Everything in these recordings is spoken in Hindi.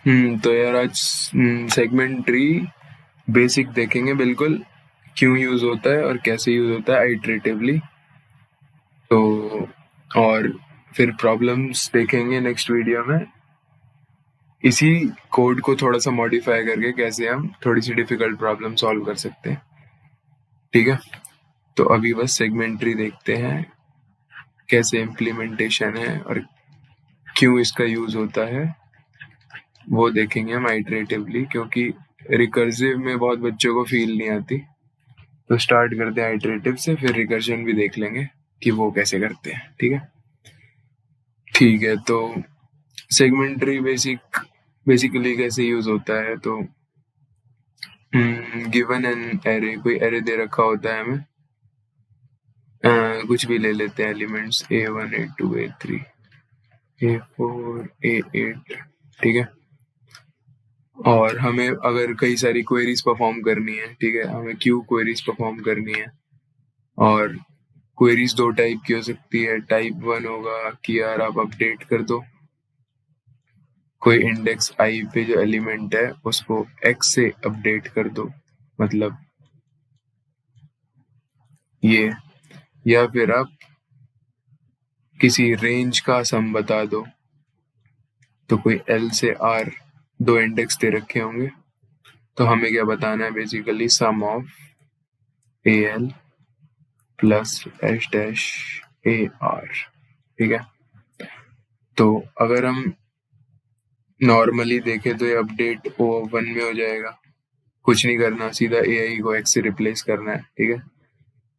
तो यार आज सेगमेंट ट्री बेसिक देखेंगे बिल्कुल, क्यों यूज होता है और कैसे यूज होता है आइटरेटिवली। तो और फिर प्रॉब्लम्स देखेंगे नेक्स्ट वीडियो में, इसी कोड को थोड़ा सा मॉडिफाई करके कैसे हम थोड़ी सी डिफिकल्ट प्रॉब्लम सॉल्व कर सकते हैं। ठीक है, तो अभी बस सेगमेंट ट्री देखते हैं कैसे इम्प्लीमेंटेशन है और क्यों इसका यूज होता है, वो देखेंगे हम आइटरेटिवली, क्योंकि रिकर्सिव में बहुत बच्चों को फील नहीं आती। तो स्टार्ट करते हैं आइटरेटिव से, फिर रिकर्जन भी देख लेंगे कि वो कैसे करते हैं। ठीक है, तो सेगमेंटरी बेसिकली कैसे यूज होता है। तो गिवन एन एरे, कोई एरे दे रखा होता है हमें, कुछ भी ले लेते हैं elements A1 A2 A3 A4 A8। ठीक है, और हमें अगर कई सारी क्वेरीज परफॉर्म करनी है, ठीक है, हमें क्यू क्वेरीज परफॉर्म करनी है। और क्वेरीज दो टाइप की हो सकती है। टाइप 1 होगा कि यार आप अपडेट कर दो, कोई इंडेक्स आई पे जो एलिमेंट है उसको x से अपडेट कर दो, मतलब ये। या फिर आप किसी रेंज का सम बता दो, तो कोई L से R दो इंडेक्स दे रखे होंगे, तो हमें क्या बताना है, basically sum of AL plus H dash AR। ठीक है, तो अगर हम नॉर्मली देखें तो ये अपडेट O1 में हो जाएगा, कुछ नहीं करना, सीधा AI को X से रिप्लेस करना है। ठीक है,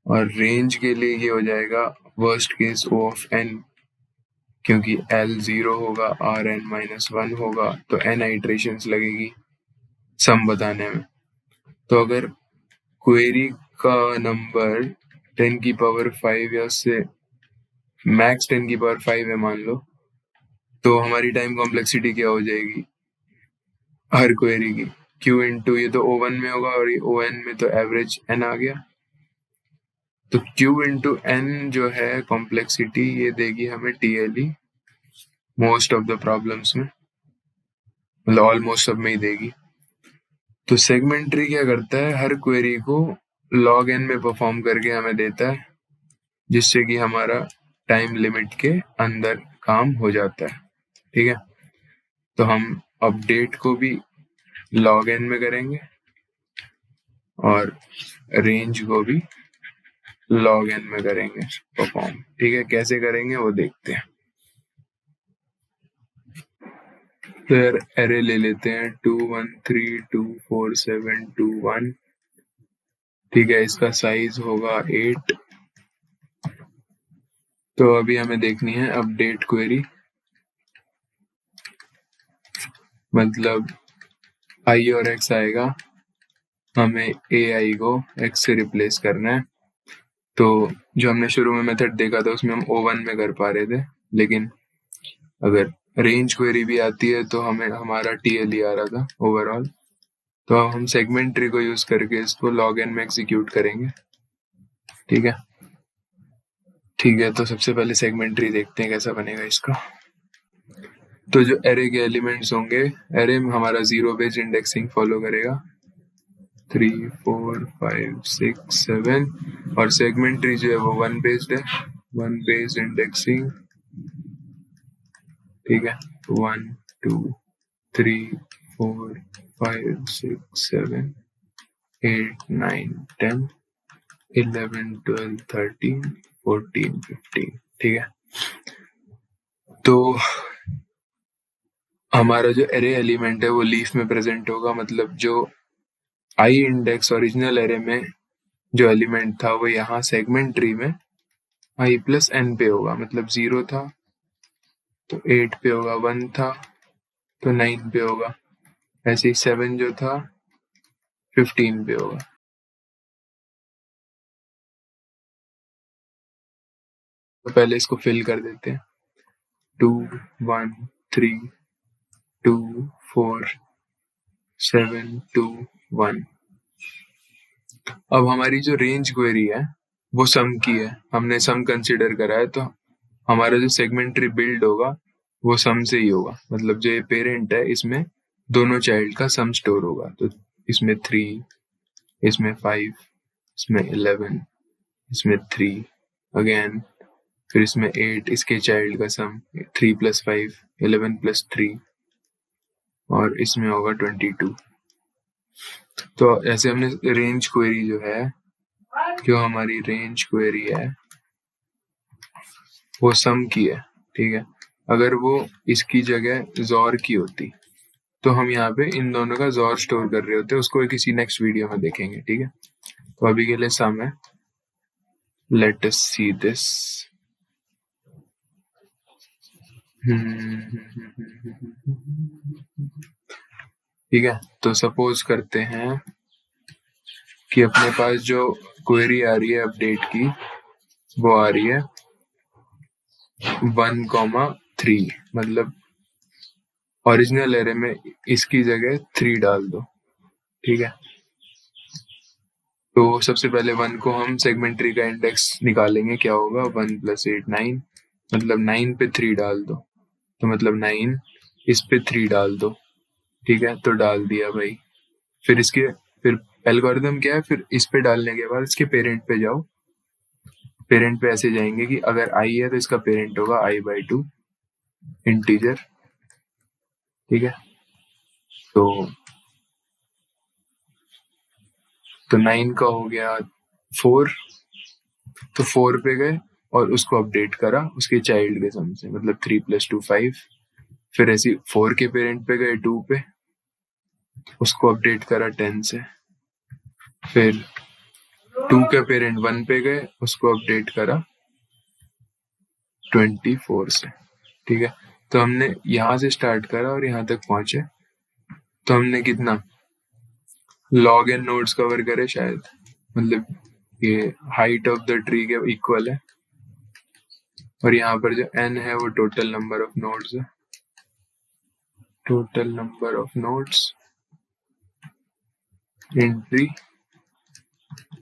और रेंज के लिए ये हो जाएगा worst case O of n, क्योंकि L 0 होगा, Rn-1 होगा, तो n आइट्रेशंस लगेगी सम बताने में। तो अगर क्वेरी का नंबर 10 की पावर 5 या उससे मैक्स 10 की पावर 5 है मान लो, तो हमारी टाइम कॉम्प्लेक्सिटी क्या हो जाएगी हर क्वेरी की, Q इंटू ये तो O1 में होगा और ये ON में, तो एवरेज n आ गया। तो Q इंटू n जो है कॉम्प्लेक्सिटी, ये देगी हमें TLE most of the problems में, मतलब ऑलमोस्ट सब में ही देगी। तो सेगमेंट ट्री क्या करता है, हर क्वेरी को log n में परफॉर्म करके हमें देता है, जिससे कि हमारा टाइम लिमिट के अंदर काम हो जाता है। ठीक है, तो हम अपडेट को भी log n में करेंगे और रेंज को भी log n में करेंगे परफॉर्म। ठीक है, कैसे करेंगे वो देखते हैं। तो यार एरे ले लेते हैं 2 1 3 2 4 7 2 1। ठीक है, इसका साइज होगा 8। तो अभी हमें देखनी है अपडेट क्वेरी, मतलब i और x आएगा, हमें ai को x से रिप्लेस करना है। तो जो हमने शुरू में मेथड देखा था उसमें हम O1 में कर पा रहे थे, लेकिन अगर रेंज क्वेरी भी आती है तो हमें हमारा TLE आ रहा था ओवरऑल। तो अब हम सेगमेंट ट्री को यूज करके इसको log n में एग्जीक्यूट करेंगे। ठीक है, तो सबसे पहले सेगमेंट ट्री देखते हैं कैसा बनेगा इसका। तो जो एरे के एलिमेंट्स होंगे, एरे में हमारा 0 बेस्ड इंडेक्सिंग फॉलो करेगा, 3 4 5 6 7, और सेगमेंट ट्री जो है वो 1 बेस्ड है, 1 बेस्ड इंडेक्सिंग। ठीक है, 1 2 3 4 5 6 7 8 9 10 11 12 13 14 15। ठीक है, तो हमारा जो एरे एलिमेंट है वो लीफ में प्रेजेंट होगा, मतलब जो i इंडेक्स ओरिजिनल एरे में जो एलिमेंट था वो यहाँ सेगमेंट ट्री में i प्लस n पे होगा, मतलब 0 था तो 8 पे होगा, 1 था तो 9 पे होगा, ऐसे ही 7 जो था 15 पे होगा। तो पहले इसको फिल कर देते हैं, 2 1 3 2 4 7 2 1। अब हमारी जो रेंज क्वेरी है वो सम की है, हमने सम कंसिडर करा है, तो हमारा जो सेगमेंट ट्री बिल्ड होगा वो सम से ही होगा, मतलब जो ये पेरेंट है इसमें दोनों चाइल्ड का सम स्टोर होगा। तो इसमें 3, इसमें 5, इसमें 11, इसमें 3 अगेन, फिर इसमें 8, इसके चाइल्ड का सम 3 + 5 11 + 3 और इसमें होगा 22। तो ऐसे हमने रेंज क्वेरी जो है, जो हमारी रेंज क्वेरी है वो सम की है, ठीक है। अगर वो इसकी जगह XOR की होती तो हम यहाँ पे इन दोनों का XOR स्टोर कर रहे होते, उसको किसी नेक्स्ट वीडियो में देखेंगे, ठीक है। तो अभी के लिए सम है, लेट अस सी दिस। ठीक है, तो सपोज करते हैं कि अपने पास जो क्वेरी आ रही है अपडेट की वो आ रही है 1,3, मतलब ओरिजिनल एरे में इसकी जगह 3 डाल दो, ठीक है। तो सबसे पहले 1 को हम सेगमेंट ट्री का इंडेक्स निकालेंगे, क्या होगा 1 + 8 9, मतलब 9 पे 3 डाल दो, तो मतलब 9 इस पे 3 डाल दो, ठीक है। तो डाल दिया भाई। फिर एल्गोरिथम क्या है, फिर इस पे डालने के बाद इसके पेरेंट पे जाओ। पेरेंट पे ऐसे जाएंगे कि अगर i है तो इसका पेरेंट होगा i/2 इंटीजर, ठीक है। तो 9 का हो गया 4, तो 4 पे गए और उसको अपडेट करा उसके चाइल्ड के सम से, मतलब 3 + 2 5। फिर ऐसे 4 के पेरेंट पे गए 2 पे, उसको अपडेट करा 10 से। फिर 2 के पेरेंट 1 पे गए, उसको अपडेट करा 24 से, ठीक है। तो हमने यहाँ से स्टार्ट करा और यहाँ तक पहुंचे, तो हमने कितना log n नोड्स कवर करे शायद, मतलब ये हाइट ऑफ द ट्री के इक्वल है, और यहाँ पर जो n है वो टोटल नंबर ऑफ नोड्स है, total number of nodes in tree,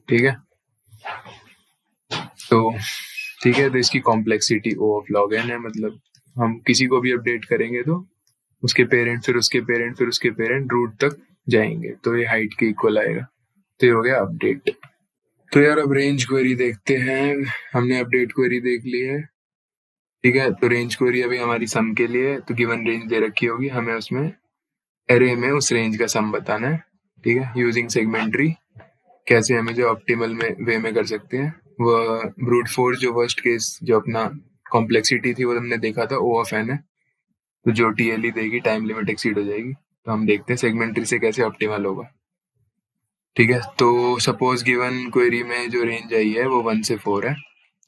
ठीक है। तो ठीक है, तो इसकी complexity O of log n है, मतलब हम किसी को भी अपडेट करेंगे तो उसके पेरेंट, फिर उसके पेरेंट, फिर उसके पेरेंट रूट तक जाएंगे, तो ये हाइट के इक्वल आएगा। तो ये हो गया अपडेट। तो यार अब रेंज क्वेरी देखते हैं। हमने अपडेट क्वेरी देख ली है, ठीक है। तो रेंज क्वेरी अभी हमारी सम के लिए, तो गिवन रेंज दे रखी होगी, हमें उसमें एरे में उस रेंज का सम बताना है, ठीक है, यूजिंग सेगमेंट ट्री। कैसे हमें जो ऑप्टिमल में वे में कर सकते हैं, वो ब्रूट फोर्स जो वर्स्ट केस जो अपना कॉम्प्लेक्सिटी थी वो हमने देखा था O of n है, तो जो TLE देगी टाइम लिमिट एक्सीड हो जाएगी। तो हम देखते हैं सेगमेंट ट्री से कैसे ऑप्टिमल होगा, ठीक है। तो सपोज गिवन क्वेरी में जो रेंज आई है वो 1 से 4 है,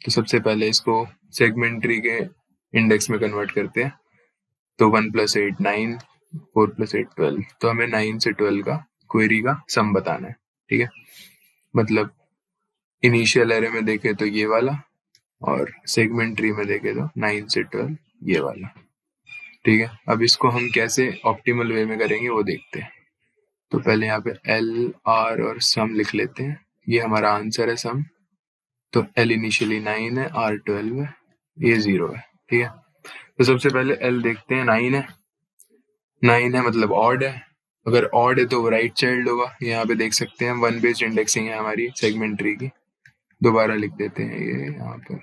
तो सबसे पहले इसको सेगमेंट ट्री के इंडेक्स में कन्वर्ट करते हैं। तो 1 + 8 9, 4 + 8 12, तो हमें 9 से 12 का क्वेरी का सम बताना है, ठीक है। मतलब इनिशियल एरे में देखे तो ये वाला, और सेगमेंट ट्री में देखे तो 9 से 12 ये वाला, ठीक है। अब इसको हम कैसे ऑप्टिमल वे में करेंगे वो देखते हैं। तो पहले यहाँ पे L, R और सम लिख लेते हैं, ये हमारा आंसर है सम। तो L इनिशियली 9 है, R 12 है, ये 0 है, ठीक है। तो सबसे पहले L देखते हैं, 9 है, 9 है मतलब ऑड है, अगर ऑड है तो वो राइट चाइल्ड होगा। यहाँ पे देख सकते हैं 1 बेस्ड इंडेक्सिंग है हमारी सेगमेंट ट्री की, दोबारा लिख देते हैं ये यहाँ पर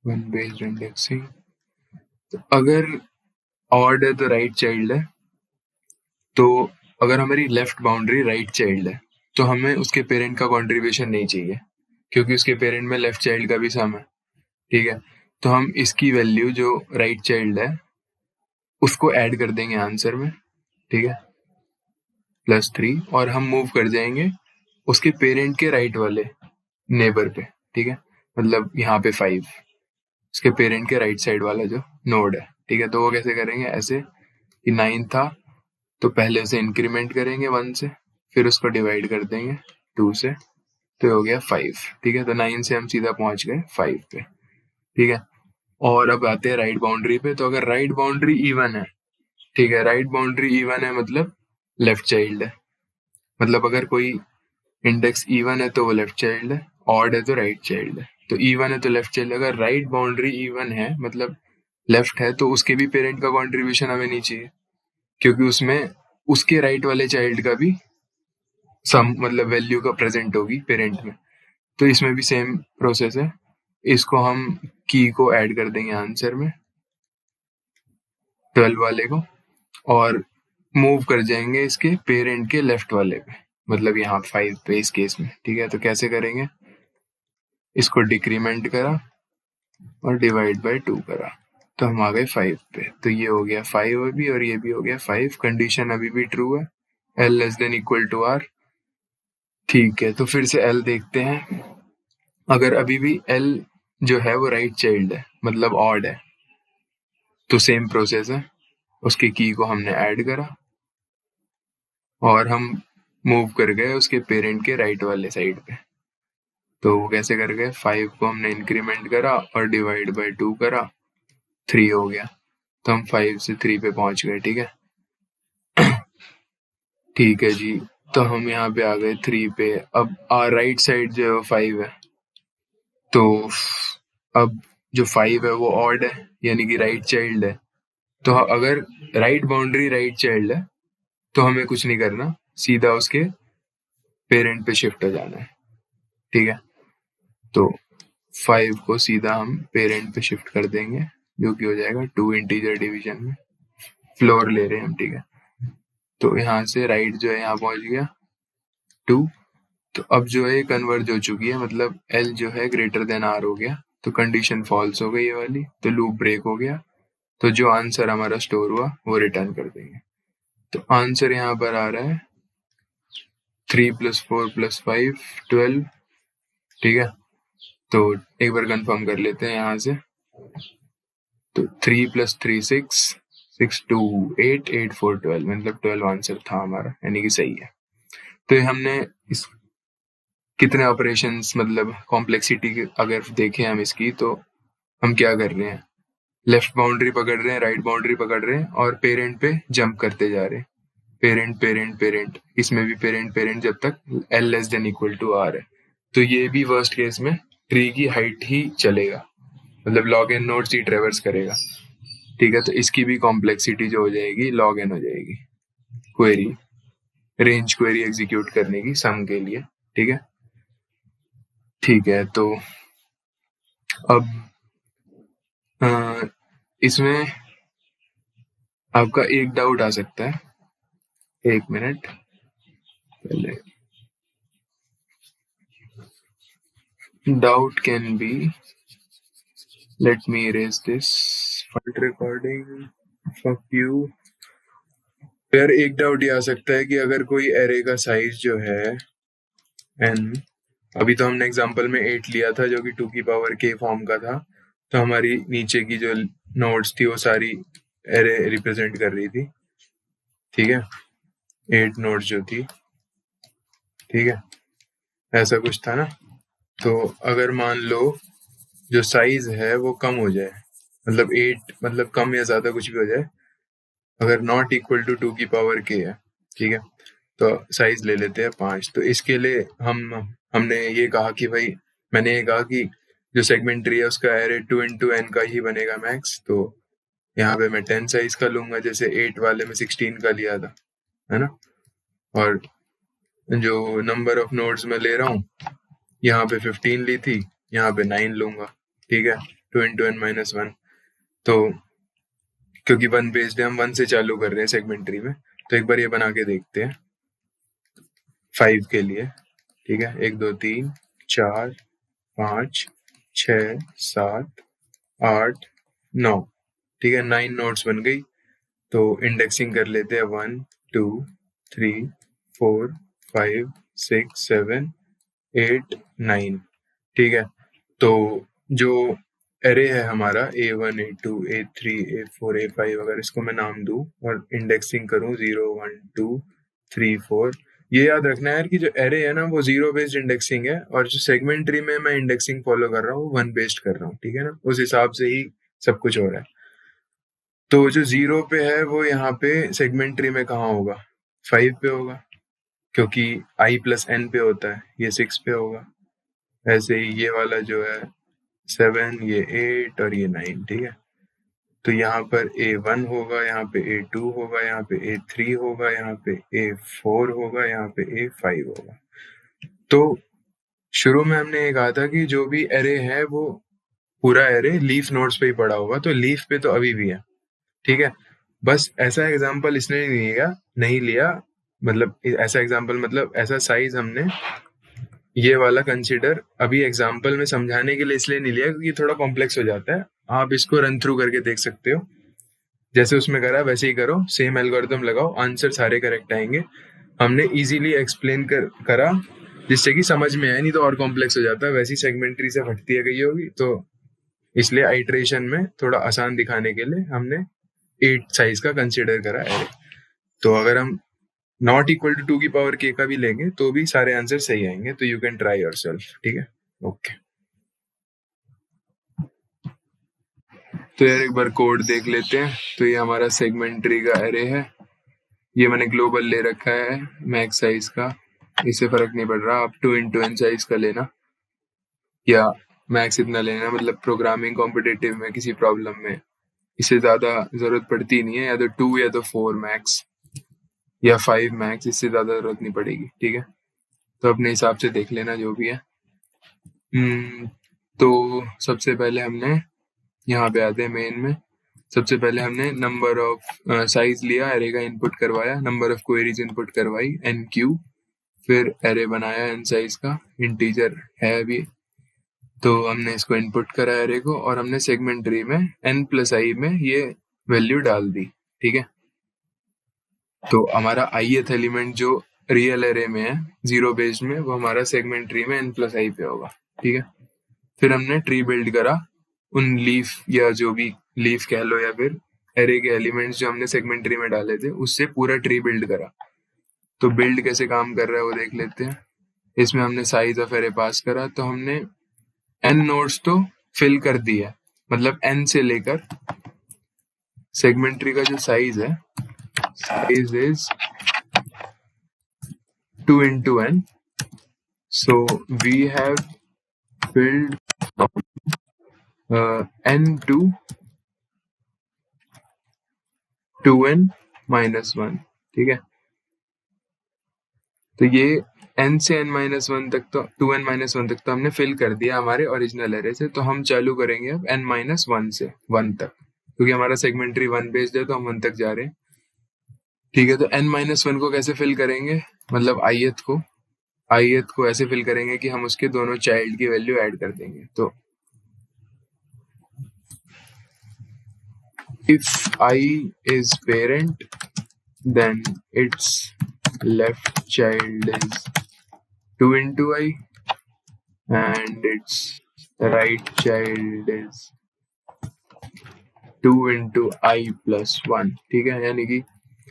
1 बेस्ड इंडेक्सिंग। तो अगर ऑड है तो राइट चाइल्ड है, तो अगर हमारी लेफ्ट बाउंड्री राइट चाइल्ड है तो हमें उसके पेरेंट का कॉन्ट्रीब्यूशन नहीं चाहिए, क्योंकि उसके पेरेंट में लेफ्ट चाइल्ड का भी सम है, ठीक है। तो हम इसकी वैल्यू जो राइट चाइल्ड है उसको ऐड कर देंगे आंसर में, ठीक है, +3, और हम मूव कर जाएंगे उसके पेरेंट के राइट वाले नेबर पे, ठीक है, मतलब यहाँ पे 5, उसके पेरेंट के राइट साइड वाला जो नोड है, ठीक है। तो वो कैसे करेंगे, ऐसे कि 9 था तो पहले से इंक्रीमेंट करेंगे 1 से, फिर उसको डिवाइड कर देंगे 2 से, तो हो गया 5, ठीक है। तो 9 से हम सीधा पहुंच गए 5 पे, ठीक है। और अब आते हैं राइट बाउंड्री पे। तो अगर राइट बाउंड्री इवन है, ठीक है, राइट बाउंड्री इवन है मतलब लेफ्ट चाइल्ड है, मतलब अगर कोई इंडेक्स इवन है तो वो लेफ्ट चाइल्ड है, ऑड है तो राइट चाइल्ड है। तो इवन है तो लेफ्ट चाइल्ड, अगर राइट बाउंड्री इवन है मतलब लेफ्ट है, तो उसके भी पेरेंट का कॉन्ट्रीब्यूशन हमें नहीं चाहिए, क्योंकि उसमें उसके राइट वाले चाइल्ड का भी सम मतलब वैल्यू का प्रेजेंट होगी पेरेंट में। तो इसमें भी सेम प्रोसेस है, इसको हम की को ऐड कर देंगे आंसर में 12 वाले को, और मूव कर जाएंगे इसके पेरेंट के लेफ्ट वाले पे, मतलब यहाँ 5 पे इस केस में। ठीक है, तो कैसे करेंगे, इसको डिक्रीमेंट करा और डिवाइड बाय 2 करा, तो हम आ गए 5 पे। तो ये हो गया 5 अभी, और ये भी हो गया 5। कंडीशन अभी भी ट्रू है, L less than equal to R। ठीक है, तो फिर से L देखते हैं। अगर अभी भी L जो है वो राइट चाइल्ड है, मतलब ऑड है, तो सेम प्रोसेस है, उसके की को हमने ऐड करा और हम मूव कर गए उसके पेरेंट के राइट वाले साइड पे। तो वो कैसे कर गए, 5 को हमने इंक्रीमेंट करा और डिवाइड बाय 2 करा, 3 हो गया। तो हम 5 से 3 पे पहुंच गए। ठीक है ठीक है जी, तो हम यहाँ पे आ गए 3 पे। अब राइट साइड जो है 5 है, तो अब जो 5 है वो ऑड है, यानी कि राइट चाइल्ड है। तो अगर राइट बाउंड्री राइट चाइल्ड है तो हमें कुछ नहीं करना, सीधा उसके पेरेंट पे शिफ्ट हो जाना है। ठीक है, तो 5 को सीधा हम पेरेंट पे शिफ्ट कर देंगे, जो कि हो जाएगा 2 इंटीजर डिवीजन में, फ्लोर ले रहे हैं हम। ठीक है, तो यहाँ से राइट जो है यहाँ पहुंच गया 2। तो अब जो है कन्वर्ज हो चुकी है, मतलब L जो है ग्रेटर देन R हो गया, तो कंडीशन फॉल्स हो गई ये वाली, तो लूप ब्रेक हो गया। तो जो आंसर हमारा स्टोर हुआ वो रिटर्न कर देंगे। तो आंसर यहाँ पर आ रहा है 3 + 4 + 5 12। ठीक है, तो एक बार कंफर्म कर लेते हैं यहाँ से। तो 3 + 3 6 6 2 8 8 4 12, मतलब 12 आंसर था हमारा, यानी कि सही है। तो हमने इस कितने ऑपरेशंस, मतलब कॉम्प्लेक्सिटी अगर देखें हम इसकी, तो हम क्या कर रहे हैं, लेफ्ट बाउंड्री पकड़ रहे हैं, राइट बाउंड्री पकड़ रहे हैं और पेरेंट पे जंप करते जा रहे हैं, पेरेंट पेरेंट पेरेंट, इसमें भी पेरेंट पेरेंट, जब तक L less than equal to R है। तो ये भी वर्स्ट केस में ट्री की हाइट ही चलेगा, मतलब log n नोड्स ही ट्रेवर्स करेगा। ठीक है, तो इसकी भी कॉम्प्लेक्सिटी जो हो जाएगी log n हो जाएगी, क्वेरी, रेंज क्वेरी एग्जीक्यूट करने की सम के लिए। ठीक है ठीक है, तो अब इसमें आपका एक डाउट आ सकता है, एक मिनट पहले। Doubt can be, let me erase this file recording, fuck you। यार एक डाउट ये आ सकता है कि अगर कोई एरे का साइज जो है n, अभी तो हमने एग्जांपल में 8 लिया था जो कि 2 की पावर k फॉर्म का था, तो हमारी नीचे की जो नोड्स थी वो सारी एरे रिप्रेजेंट कर रही थी। ठीक है, 8 नोड्स जो थी, ठीक है, ऐसा कुछ था ना। तो अगर मान लो जो साइज है वो कम हो जाए, मतलब 8, मतलब कम या ज्यादा कुछ भी हो जाए, अगर नॉट इक्वल टू 2 की पावर k है, ठीक है, तो साइज ले लेते हैं 5। तो इसके लिए हमने ये कहा कि भाई, मैंने ये कहा कि जो सेगमेंट ट्री है उसका एरे 2 × n का ही बनेगा मैक्स। तो यहाँ पे मैं 10 साइज का लूंगा, जैसे 8 वाले में 16 का लिया था, है ना। और जो नंबर ऑफ नोड्स में ले रहा हूँ, यहाँ पे 15 ली थी, यहाँ पे 9 लूंगा। ठीक है, 2 × n - 1, तो क्योंकि 1 बेस्ड है, हम 1 से चालू कर रहे हैं सेगमेंट ट्री में। तो एक बार ये बना के देखते हैं 5 के लिए। ठीक है, 1 2 3 4 5 6 7 8 9, ठीक है, 9 नोड्स बन गई। तो इंडेक्सिंग कर लेते हैं 1 2 3 4 5 6 7 8 9। ठीक है, तो जो एरे है हमारा A1 A2 A3 A4 A5, अगर इसको मैं नाम दूं और इंडेक्सिंग करूं 0 1 2 3 4, ये याद रखना है यार कि जो एरे है ना वो 0 बेस्ड इंडेक्सिंग है, और जो सेगमेंट ट्री में मैं इंडेक्सिंग फॉलो कर रहा हूँ 1 बेस्ड कर रहा हूँ। ठीक है ना, उस हिसाब से ही सब कुछ हो रहा है। तो जो 0 पे है वो यहाँ पे सेगमेंट ट्री में कहाँ होगा, 5 पे होगा, क्योंकि I + n पे होता है, ये 6 पे होगा। ऐसे ही ये वाला जो है 7, ये 8 और ये 9। ठीक है, तो यहाँ पर A1 होगा, यहाँ पे A2 होगा, यहाँ पे A3 होगा, यहाँ पे A4 होगा, यहाँ पे A5 होगा। तो शुरू में हमने ये कहा था कि जो भी एरे है वो पूरा एरे लीफ नोड्स पे ही पड़ा होगा, तो लीफ पे तो अभी भी है, ठीक है। बस ऐसा एग्जांपल इसने नहीं लिया, मतलब ऐसा एग्जांपल मतलब ऐसा साइज हमने ये वाला कंसीडर अभी एग्जांपल में समझाने के लिए इसलिए नहीं लिया क्योंकि थोड़ा कॉम्प्लेक्स हो जाता है। आप इसको रन थ्रू करके देख सकते हो, जैसे उसमें करा वैसे ही करो, सेम एल्गोरिथम लगाओ, आंसर सारे करेक्ट आएंगे। हमने इजीली एक्सप्लेन करा जिससे कि समझ में आए, नहीं तो और कॉम्प्लेक्स हो जाता है। वैसी सेगमेंट्री से फटती है गई होगी, तो इसलिए आइट्रेशन में थोड़ा आसान दिखाने के लिए हमने 8 साइज का कंसीडर करा एरे। तो अगर हम नॉट इक्वल टू 2 की पावर k का भी लेंगे तो भी सारे आंसर सही आएंगे। तो यू कैन ट्राई योरसेल्फ, ठीक है। ओके, तो यार एक बार कोड देख लेते हैं। तो ये हमारा सेगमेंट्री का एरे है, ये मैंने ग्लोबल ले रखा है मैक्स साइज का, इससे फर्क नहीं पड़ रहा। आप 2x n साइज का लेना या मैक्स इतना लेना, मतलब प्रोग्रामिंग कॉम्पिटिटिव में किसी प्रॉब्लम में इससे ज्यादा जरूरत पड़ती नहीं है, या तो 2 या तो 4 मैक्स या 5 मैक्स, इससे ज्यादा जरूरत नहीं पड़ेगी, ठीक है। तो अपने हिसाब से देख लेना जो भी है। तो सबसे पहले हमने यहाँ पे आते हैं मेन में। सबसे पहले हमने नंबर ऑफ साइज लिया, एरे का इनपुट करवाया, नंबर ऑफ क्वेरीज इनपुट करवाई NQ, फिर एरे बनाया n साइज का, इंटीजर है अभी, तो हमने इसको इनपुट करा एरे को, और हमने सेगमेंट्री में n+i में ये वैल्यू डाल दी, ठीक है। तो हमारा ith एलिमेंट जो रियल एरे में है 0 बेस्ड में, वो हमारा सेगमेंट्री में n+i पे होगा, ठीक है। फिर हमने ट्री बिल्ड करा, उन लीफ या जो भी लीफ कह लो या फिर एरे के एलिमेंट्स जो हमने सेगमेंट्री में डाले थे उससे पूरा ट्री बिल्ड करा। तो बिल्ड कैसे काम कर रहा है वो देख लेते हैं। इसमें हमने साइज ऑफ एरे पास करा, तो हमने n नोड्स तो फिल कर दिया, मतलब n से लेकर सेगमेंट्री का जो साइज है, size is 2 into n, so we have filled n to 2n minus 1, ठीक है। तो ये n से n-1 तक, तो 2n-1 तक तो हमने फिल कर दिया हमारे ओरिजिनल एरे से। तो हम चालू करेंगे अब n-1 से 1 तक, क्योंकि हमारा सेगमेंट्री 1 बेस्ड है तो हम 1 तक जा रहे हैं, ठीक है। तो n-1 को कैसे फिल करेंगे, मतलब ith को ऐसे फिल करेंगे कि हम उसके दोनों चाइल्ड की वैल्यू ऐड कर देंगे। तो if I is parent, then its left child is 2 into I and its right child is 2 into I plus 1, ठीक है। यानी कि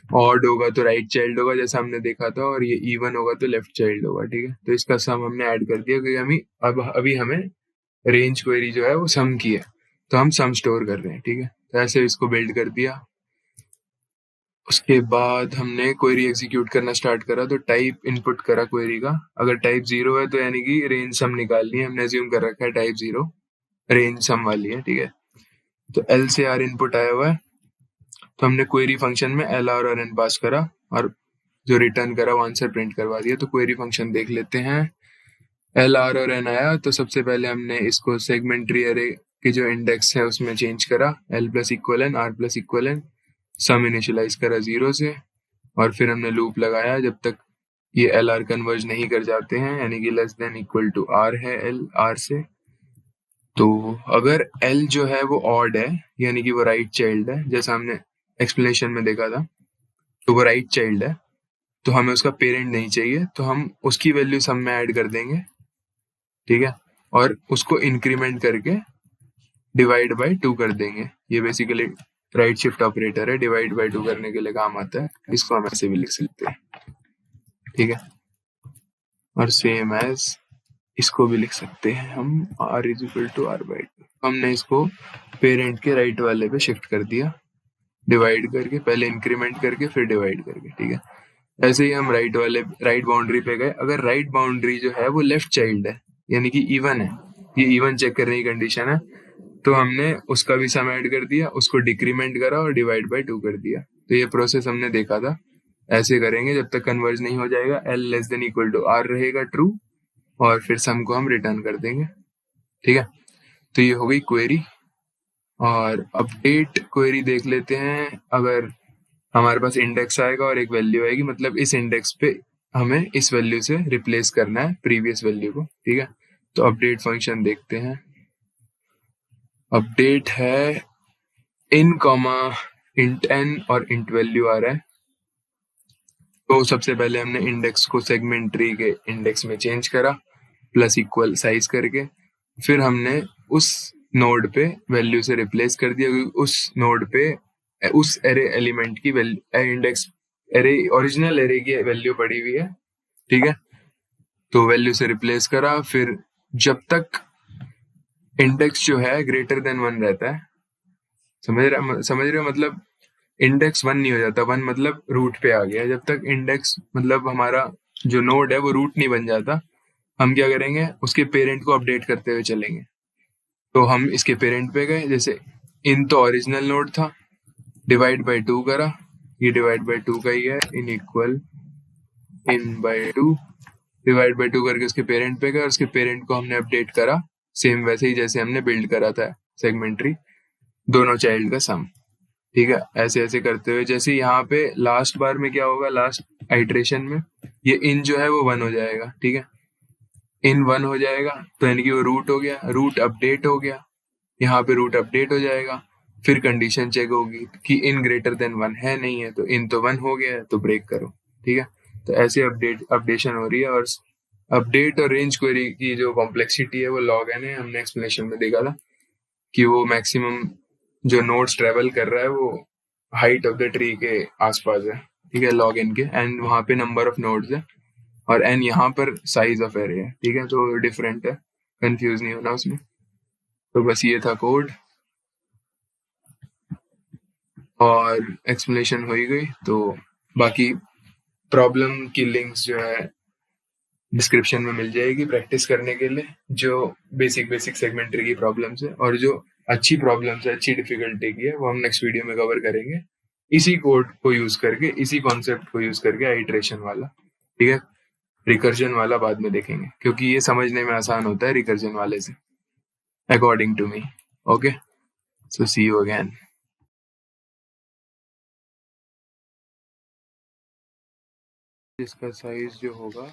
ऑड होगा तो राइट चाइल्ड होगा जैसा हमने देखा था, और ये इवन होगा तो लेफ्ट चाइल्ड होगा, ठीक है। तो इसका सम हमने ऐड कर दिया क्योंकि अभी हमें रेंज क्वेरी जो है वो सम की है, तो हम सम स्टोर कर रहे हैं, ठीक है। तो ऐसे इसको बिल्ड कर दिया। उसके बाद हमने क्वेरी एग्जीक्यूट करना स्टार्ट करा, तो टाइप इनपुट करा क्वेरी का। अगर टाइप 0 है तो यानी कि रेंज सम निकालनी है, हमने अज्यूम कर रखा है टाइप 0 रेंज सम वाली है, ठीक है। तो L से R इनपुट आया हुआ है, तो हमने क्वेरी फंक्शन में LR और N पास करा, और जो रिटर्न करा वो आंसर प्रिंट करवा दिया। तो क्वेरी फंक्शन देख लेते हैं। LR और N आया, तो सबसे पहले हमने इसको सेगमेंट्री एरे के जो इंडेक्स है उसमें चेंज करा, L plus equal N, R plus equal N, सम इनिशियलाइज करा 0 से, और फिर हमने लूप लगाया जब तक ये LR कन्वर्ज नहीं कर जाते हैं, यानी कि less than equal to R है L R से। तो अगर L जो है वो ऑड है, यानी कि वो राइट चाइल्ड है, जैसा हमने एक्सप्लेनेशन में देखा था, तो वो राइट चाइल्ड है, तो हमें उसका पेरेंट नहीं चाहिए, तो हम उसकी वैल्यू सम में ऐड कर देंगे, ठीक है, और उसको इंक्रीमेंट करके डिवाइड बाय 2 कर देंगे। ये बेसिकली राइट शिफ्ट ऑपरेटर है, डिवाइड बाय 2 करने के लिए काम आता है। इसको हम ऐसे भी लिख सकते हैं, ठीक है। और सेम एज इसको भी लिख सकते हैं हम, R is equal to R/2। हमने इसको पेरेंट के राइट वाले पे शिफ्ट कर दिया, डिवाइड करके, पहले इंक्रीमेंट करके फिर डिवाइड करके, ठीक है। ऐसे ही हम राइट बाउंड्री पे गए। अगर राइट बाउंड्री जो है वो लेफ्ट चाइल्ड है, यानी कि इवन है, ये इवन चेक करने की कंडीशन है, तो हमने उसका भी सम ऐड कर दिया, उसको डिक्रीमेंट करा और डिवाइड बाय 2 कर दिया। तो ये प्रोसेस हमने देखा था, ऐसे करेंगे जब तक कन्वर्ज नहीं हो जाएगा। L less than equal to R रहेगा ट्रू, और फिर सम को हम रिटर्न कर देंगे। ठीक है, तो ये हो गई क्वेरी। और अपडेट क्वेरी देख लेते हैं। अगर हमारे पास इंडेक्स आएगा और एक वैल्यू आएगी, मतलब इस इंडेक्स पे हमें इस वैल्यू से रिप्लेस करना है प्रीवियस वैल्यू को। ठीक है, तो अपडेट फंक्शन देखते हैं। अपडेट है इन कॉमा इंट n और इंट वैल्यू आ रहा है। तो सबसे पहले हमने इंडेक्स को सेगमेंट ट्री के इंडेक्स में चेंज करा प्लस इक्वल साइज करके। फिर हमने उस नोड पे वैल्यू से रिप्लेस कर दिया, क्योंकि उस नोड पे उस एरे एलिमेंट की इंडेक्स एरे ओरिजिनल एरे की वैल्यू पड़ी हुई है। ठीक है, तो वैल्यू से रिप्लेस करा। फिर जब तक इंडेक्स जो है ग्रेटर देन 1 रहता है, समझ रहे हो, मतलब इंडेक्स 1 नहीं हो जाता, 1 मतलब रूट पे आ गया। जब तक इंडेक्स मतलब हमारा जो नोड है वो रूट नहीं बन जाता, हम क्या करेंगे, उसके पेरेंट को अपडेट करते हुए चलेंगे। तो हम इसके पेरेंट पे गए, जैसे इन तो ओरिजिनल नोड था, डिवाइड बाय 2 करा, ये डिवाइड बाय 2 का ही है, in equal in by 2, divide by 2 करके उसके पेरेंट पे गए, और उसके पेरेंट को हमने अपडेट करा सेम वैसे ही जैसे हमने बिल्ड करा था सेगमेंट्री, दोनों चाइल्ड का सम। ठीक है, ऐसे ऐसे करते हुए, जैसे यहाँ पे लास्ट बार में क्या होगा, लास्ट आइट्रेशन में ये इन जो है वो 1 हो जाएगा। ठीक है, इन 1 हो जाएगा तो यानी कि वो रूट हो गया, रूट अपडेट हो गया, यहाँ पे रूट अपडेट हो जाएगा। फिर कंडीशन चेक होगी कि इन ग्रेटर देन 1 है नहीं है, तो इन तो 1 हो गया है तो ब्रेक करो। ठीक है, तो ऐसे अपडेशन हो रही है। और अपडेट और रेंज क्वेरी की जो कॉम्प्लेक्सिटी है वो लॉग एन है, हमने एक्सप्लेनेशन में देखा था कि वो मैक्सिमम जो नोड्स ट्रेवल कर रहा है वो हाइट ऑफ द ट्री के आसपास है। ठीक है, लॉग एन के, एंड वहां पे नंबर ऑफ नोड्स है, और एन यहाँ पर साइज ऑफ एरे है। ठीक है, तो डिफरेंट है, कंफ्यूज नहीं होना उसमें। तो बस ये था कोड, और एक्सप्लेनेशन हो ही गई। तो बाकी प्रॉब्लम की लिंक्स जो है डिस्क्रिप्शन में मिल जाएगी प्रैक्टिस करने के लिए, जो बेसिक सेगमेंट्री की प्रॉब्लम्स है, और जो अच्छी प्रॉब्लम्स है, अच्छी डिफिकल्टी की है, वो हम नेक्स्ट वीडियो में कवर करेंगे इसी कोड को यूज करके, इसी कॉन्सेप्ट को यूज करके, आइट्रेशन वाला। ठीक है, रिकर्जन वाला बाद में देखेंगे, क्योंकि ये समझने में आसान होता है रिकर्जन वाले से, according to me. Okay, so see you again. इसका साइज जो होगा